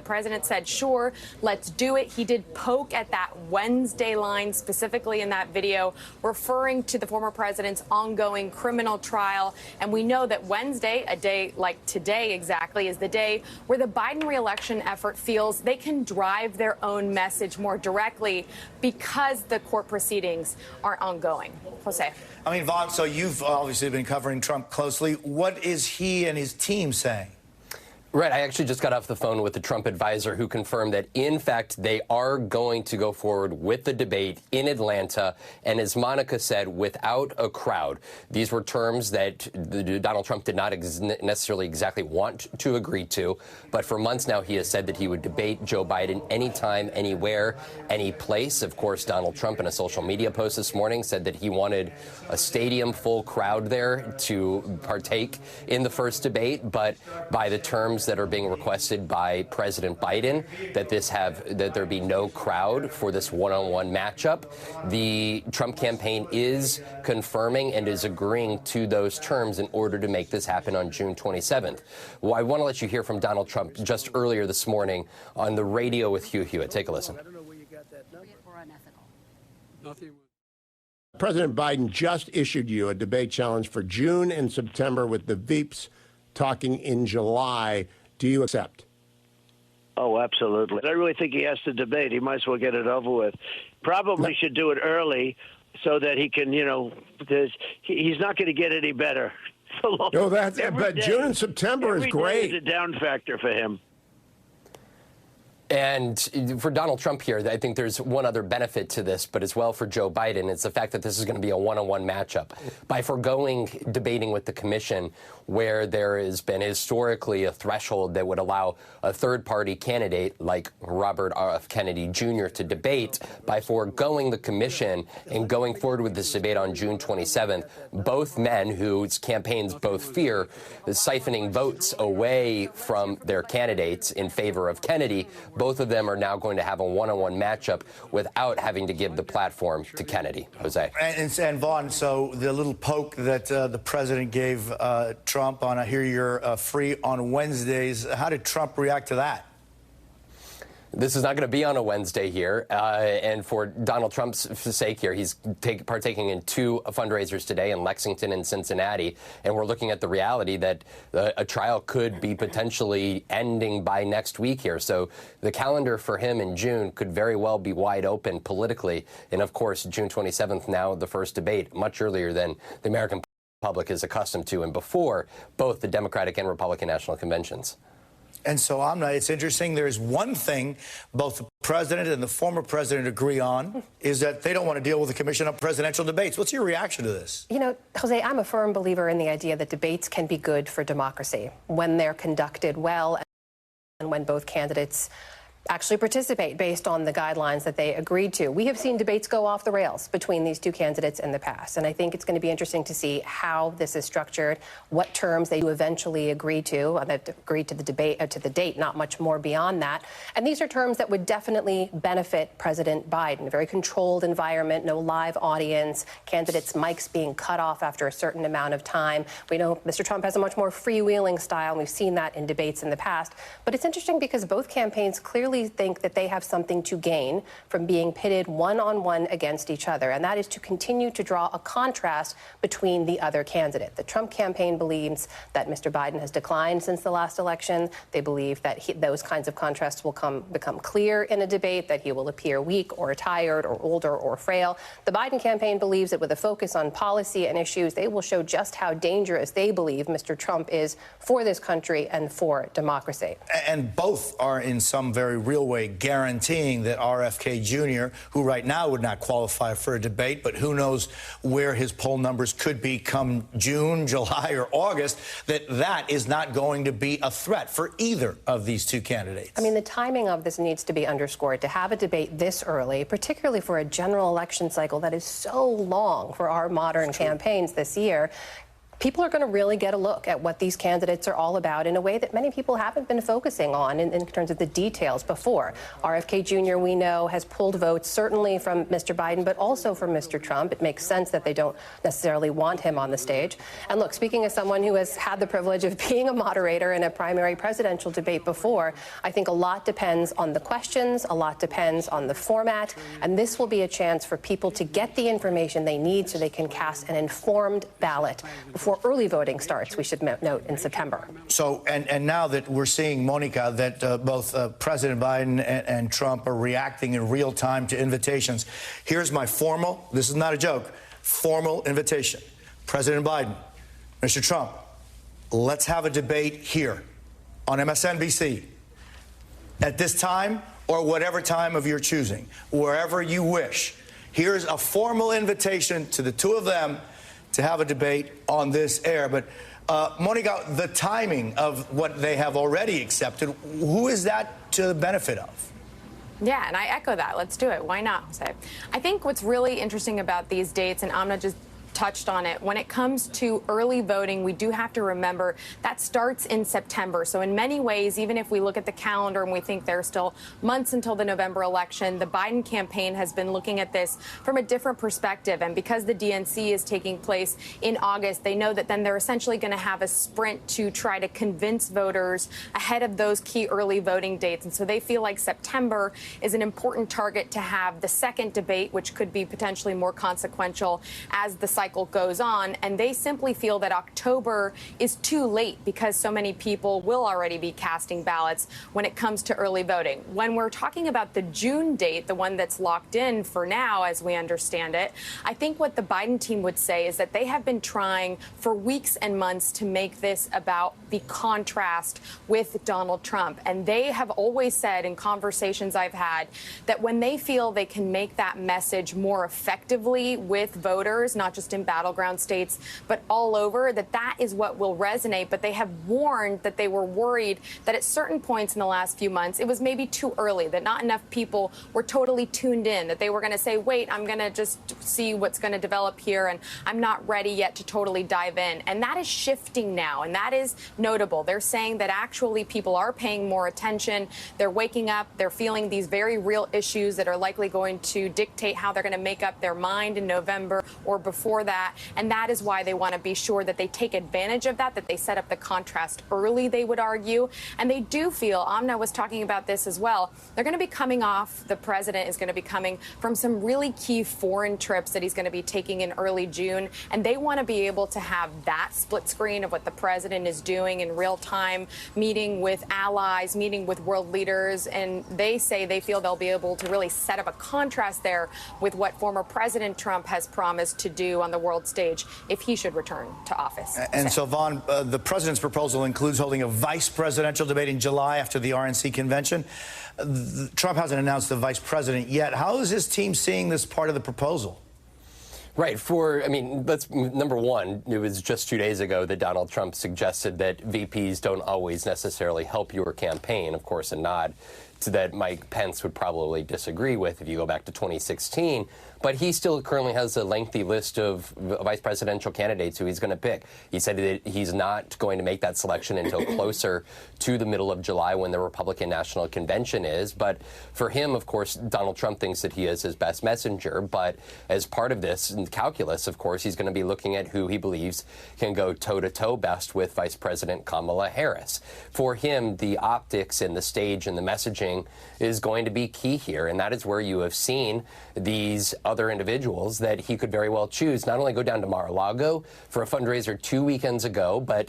president said, sure, let's do it. He did poke at that Wednesday line specifically in that video, referring to the former president's ongoing criminal trial. And we know that Wednesday, a day like today exactly, is the day where the Biden reelection effort feels they can drive their own message more directly because the court proceedings are ongoing. Jose. I mean, Vaughn, so you've obviously been covering Trump closely. What is he and his team saying? Right. I actually just got off the phone with the Trump advisor who confirmed that, in fact, they are going to go forward with the debate in Atlanta. And as Monica said, without a crowd. These were terms that Donald Trump did not necessarily exactly want to agree to. But for months now, he has said that he would debate Joe Biden anytime, anywhere, any place. Of course, Donald Trump, in a social media post this morning, said that he wanted a stadium full crowd there to partake in the first debate. But by the terms that are being requested by President Biden, that there be no crowd for this one-on-one matchup. The Trump campaign is confirming and is agreeing to those terms in order to make this happen on June 27th. Well, I want to let you hear from Donald Trump just earlier this morning on the radio with Hugh Hewitt. Take a listen. I don't know where you got that number. We're unethical. Nothing. President Biden just issued you a debate challenge for June and September with the Veeps talking in July. Do you accept? Oh, absolutely. I really think he has to debate. He might as well get it over with. Probably should do it early so that he can, because he's not going to get any better. No, but June and September is great. Every day is a down factor for him. And for Donald Trump here, I think there's one other benefit to this, but as well for Joe Biden, it's the fact that this is going to be a one-on-one matchup. By foregoing debating with the commission, where there has been historically a threshold that would allow a third-party candidate like Robert F. Kennedy Jr. to debate, by foregoing the commission and going forward with this debate on June 27th, both men whose campaigns both fear siphoning votes away from their candidates in favor of Kennedy, both of them are now going to have a one-on-one matchup without having to give the platform to Kennedy. Jose. And Vaughn, so the little poke that the president gave Trump on, I hear you're free on Wednesdays. How did Trump react to that? This is not going to be on a Wednesday here. And for Donald Trump's sake here, he's partaking in two fundraisers today in Lexington and Cincinnati. And we're looking at the reality that a trial could be potentially ending by next week here. So the calendar for him in June could very well be wide open politically. And of course, June 27th, now the first debate, much earlier than the American public is accustomed to and before both the Democratic and Republican national conventions. And so, Amna, it's interesting. There's one thing both the president and the former president agree on, is that they don't want to deal with the Commission on Presidential Debates. What's your reaction to this? You know, Jose, I'm a firm believer in the idea that debates can be good for democracy when they're conducted well and when both candidates actually participate based on the guidelines that they agreed to. We have seen debates go off the rails between these two candidates in the past, and I think it's going to be interesting to see how this is structured, what terms they do eventually agree to. They've agreed to the debate, to the date, not much more beyond that. And these are terms that would definitely benefit President Biden. A very controlled environment, no live audience, candidates' mics being cut off after a certain amount of time. We know Mr. Trump has a much more freewheeling style, and we've seen that in debates in the past. But it's interesting because both campaigns clearly think that they have something to gain from being pitted one-on-one against each other, and that is to continue to draw a contrast between the other candidate. The Trump campaign believes that Mr. Biden has declined since the last election. They believe that those kinds of contrasts will become clear in a debate, that he will appear weak or tired or older or frail. The Biden campaign believes that with a focus on policy and issues, they will show just how dangerous they believe Mr. Trump is for this country and for democracy. And both are in some very real way guaranteeing that RFK Jr., who right now would not qualify for a debate, but who knows where his poll numbers could be come June, July, or August, that is not going to be a threat for either of these two candidates. I mean, the timing of this needs to be underscored. To have a debate this early, particularly for a general election cycle that is so long for our modern campaigns this year, people are going to really get a look at what these candidates are all about in a way that many people haven't been focusing on in terms of the details before. RFK Jr., we know, has pulled votes, certainly from Mr. Biden, but also from Mr. Trump. It makes sense that they don't necessarily want him on the stage. And look, speaking as someone who has had the privilege of being a moderator in a primary presidential debate before, I think a lot depends on the questions, a lot depends on the format, and this will be a chance for people to get the information they need so they can cast an informed ballot before early voting starts, we should note, in September. So, and now that we're seeing, Monica, that both President Biden and Trump are reacting in real time to invitations, here's my formal, this is not a joke, formal invitation. President Biden, Mr. Trump, let's have a debate here on MSNBC at this time or whatever time of your choosing, wherever you wish. Here's a formal invitation to the two of them to have a debate on this air. But, Monica, the timing of what they have already accepted, who is that to the benefit of? Yeah, and I echo that. Let's do it. Why not, Jose? I think what's really interesting about these dates, and Amna just touched on it, when it comes to early voting, we do have to remember that starts in September. So in many ways, even if we look at the calendar and we think there are still months until the November election, the Biden campaign has been looking at this from a different perspective. And because the DNC is taking place in August, they know that then they're essentially going to have a sprint to try to convince voters ahead of those key early voting dates. And so they feel like September is an important target to have the second debate, which could be potentially more consequential as the cycle goes on, and they simply feel that October is too late because so many people will already be casting ballots when it comes to early voting. When we're talking about the June date, the one that's locked in for now, as we understand it, I think what the Biden team would say is that they have been trying for weeks and months to make this about the contrast with Donald Trump. And they have always said in conversations I've had that when they feel they can make that message more effectively with voters, not just in battleground states, but all over, that is what will resonate. But they have warned that they were worried that at certain points in the last few months, it was maybe too early, that not enough people were totally tuned in, that they were going to say, wait, I'm going to just see what's going to develop here, and I'm not ready yet to totally dive in. And that is shifting now, and that is notable. They're saying that actually people are paying more attention. They're waking up. They're feeling these very real issues that are likely going to dictate how they're going to make up their mind in November or before that. And that is why they want to be sure that they take advantage of that they set up the contrast early, they would argue. And they do feel, Amna was talking about this as well, they're going to be coming off, the president is going to be coming from some really key foreign trips that he's going to be taking in early June. And they want to be able to have that split screen of what the president is doing in real time, meeting with allies, meeting with world leaders. And they say they feel they'll be able to really set up a contrast there with what former President Trump has promised to do on the world stage if he should return to office. And so, Vaughn, the president's proposal includes holding a vice presidential debate in July after the RNC convention. Trump hasn't announced the vice president yet. How is his team seeing this part of the proposal? Right. That's number one. It was just 2 days ago that Donald Trump suggested that VPs don't always necessarily help your campaign, of course, a nod to that Mike Pence would probably disagree with if you go back to 2016. But he still currently has a lengthy list of vice presidential candidates who he's going to pick. He said that he's not going to make that selection until closer to the middle of July when the Republican National Convention is. But for him, of course, Donald Trump thinks that he is his best messenger. But as part of this calculus, of course, he's going to be looking at who he believes can go toe-to-toe best with Vice President Kamala Harris. For him, the optics and the stage and the messaging is going to be key here. And that is where you have seen these other individuals that he could very well choose, not only go down to Mar-a-Lago for a fundraiser 2 weekends ago, but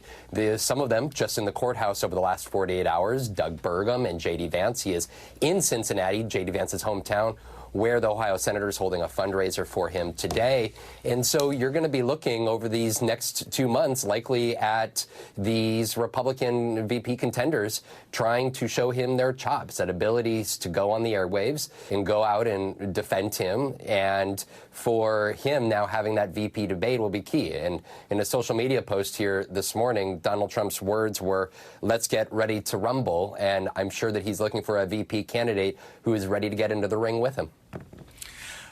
some of them just in the courthouse over the last 48 hours, Doug Burgum and J.D. Vance. He is in Cincinnati, J.D. Vance's hometown, where the Ohio senator is holding a fundraiser for him today. And so you're going to be looking over these next 2 months likely at these Republican VP contenders trying to show him their chops, that abilities to go on the airwaves and go out and defend him. And for him now having that VP debate will be key. And in a social media post here this morning, Donald Trump's words were, let's get ready to rumble. And I'm sure that he's looking for a VP candidate who is ready to get into the ring with him.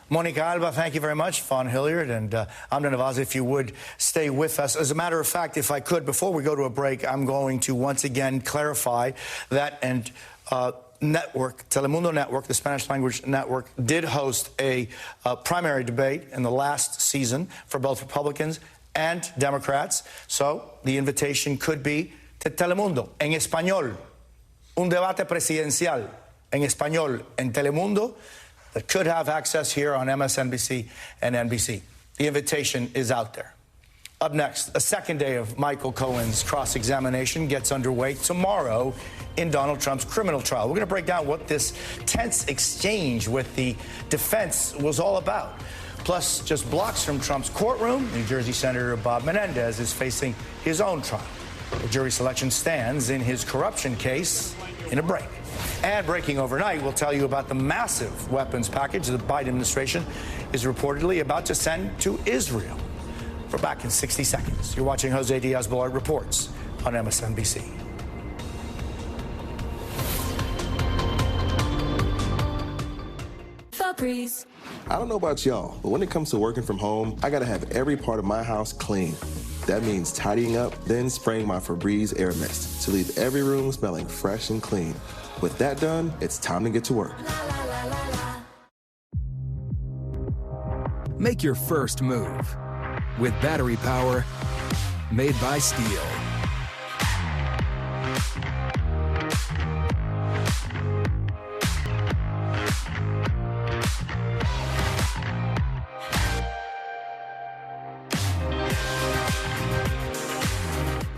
Monica Alba, thank you very much. Von Hilliard and Amna Nawaz, if you would stay with us. As a matter of fact, if I could, before we go to a break, I'm going to once again clarify that network, Telemundo Network, the Spanish language network, did host a primary debate in the last season for both Republicans and Democrats. So the invitation could be to Telemundo, en español, un debate presidencial, en español, en Telemundo, that could have access here on MSNBC and NBC. The invitation is out there. Up next, a second day of Michael Cohen's cross-examination gets underway tomorrow in Donald Trump's criminal trial. We're going to break down what this tense exchange with the defense was all about. Plus, just blocks from Trump's courtroom, New Jersey Senator Bob Menendez is facing his own trial. The jury selection stands in his corruption case in a break. And breaking overnight, we'll tell you about the massive weapons package the Biden administration is reportedly about to send to Israel. We're back in 60 seconds. You're watching Jose Diaz Balart Reports on MSNBC. Febreze. I don't know about y'all, but when it comes to working from home, I gotta have every part of my house clean. That means tidying up, then spraying my Febreze air mist to leave every room smelling fresh and clean. With that done, it's time to get to work. Make your first move with battery power made by Steel.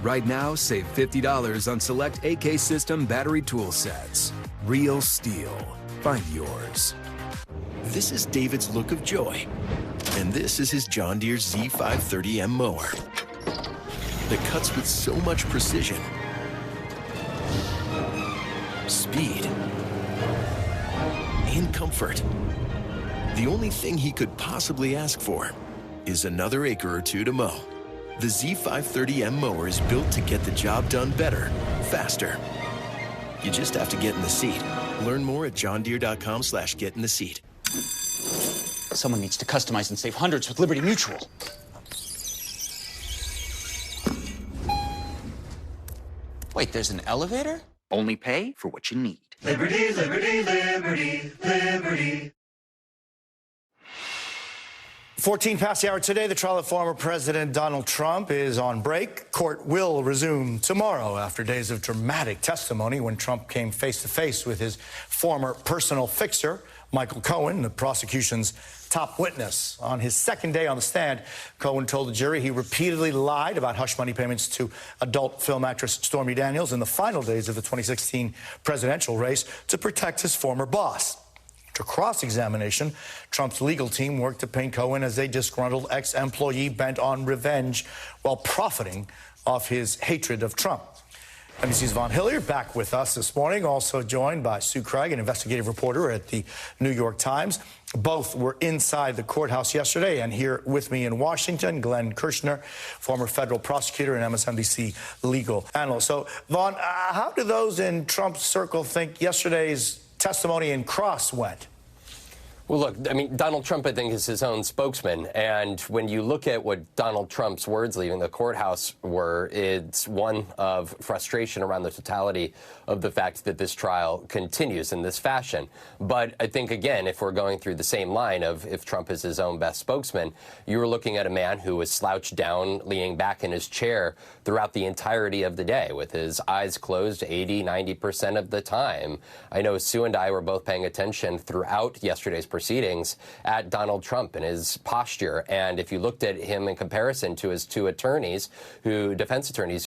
Right now, save $50 on select AK System battery tool sets. Real Steel. Find yours. This is David's look of joy, and this is his John Deere Z530M mower that cuts with so much precision, speed, and comfort. The only thing he could possibly ask for is another acre or two to mow. The Z530M mower is built to get the job done better, faster. You just have to get in the seat. Learn more at johndeere.com/get-in-the-seat. Someone needs to customize and save hundreds with Liberty Mutual. Wait, there's an elevator? Only pay for what you need. Liberty, liberty, liberty, liberty. 14 past the hour today, the trial of former President Donald Trump is on break. Court will resume tomorrow after days of dramatic testimony when Trump came face-to-face with his former personal fixer, Michael Cohen, the prosecution's top witness. On his second day on the stand, Cohen told the jury he repeatedly lied about hush money payments to adult film actress Stormy Daniels in the final days of the 2016 presidential race to protect his former boss. To cross-examination, Trump's legal team worked to paint Cohen as a disgruntled ex-employee bent on revenge while profiting off his hatred of Trump. NBC's Von Hilliard back with us this morning, also joined by Sue Craig, an investigative reporter at the New York Times. Both were inside the courthouse yesterday, and here with me in Washington, Glenn Kirshner, former federal prosecutor and MSNBC legal analyst. So, Von, how do those in Trump's circle think yesterday's testimony in cross went? Well, look, I mean, Donald Trump, I think, is his own spokesman. And when you look at what Donald Trump's words leaving the courthouse were, it's one of frustration around the totality of the fact that this trial continues in this fashion. But I think, again, if we're going through the same line of if Trump is his own best spokesman, you were looking at a man who was slouched down, leaning back in his chair throughout the entirety of the day with his eyes closed 80–90% of the time. I know Sue and I were both paying attention throughout yesterday's proceedings at Donald Trump and his posture. And if you looked at him in comparison to his two attorneys, defense attorneys